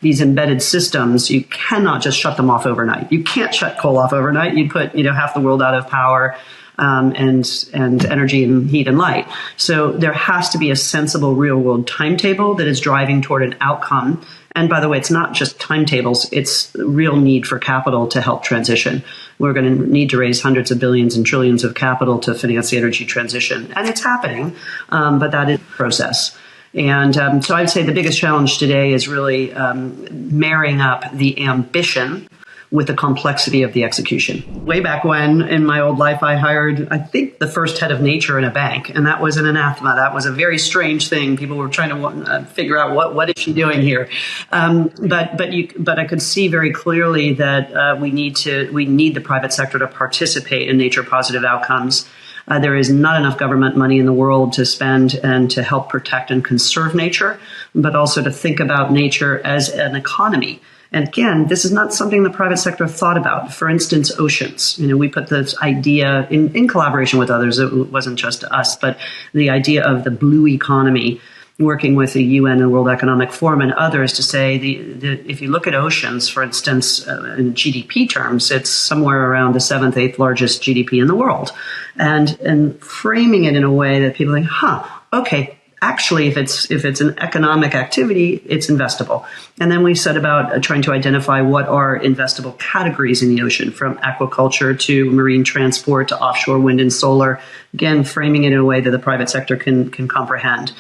these embedded systems, you cannot just shut them off overnight. You can't shut coal off overnight. You'd put, half the world out of power, and energy and heat and light. So there has to be a sensible real world timetable that is driving toward an outcome. And by the way, it's not just timetables, it's real need for capital to help transition. We're going to need to raise hundreds of billions and trillions of capital to finance the energy transition. And it's happening, but that is the process. And so I'd say the biggest challenge today is really marrying up the ambition with the complexity of the execution. Way back when, in my old life, I hired, I think, the first head of nature in a bank, and that was an anathema. That was a very strange thing. People were trying to figure out what is she doing here. But I could see very clearly that we need the private sector to participate in nature positive outcomes. There is not enough government money in the world to spend and to help protect and conserve nature, but also to think about nature as an economy. And again, this is not something the private sector thought about. For instance, oceans. We put this idea in collaboration with others. It wasn't just us, but the idea of the blue economy, working with the UN and World Economic Forum and others to say, if you look at oceans, for instance, in GDP terms, it's somewhere around the 7th, 8th largest GDP in the world. And framing it in a way that people think, okay, actually, if it's an economic activity, it's investable. And then we set about trying to identify what are investable categories in the ocean, from aquaculture to marine transport to offshore wind and solar. Again, framing it in a way that the private sector can comprehend.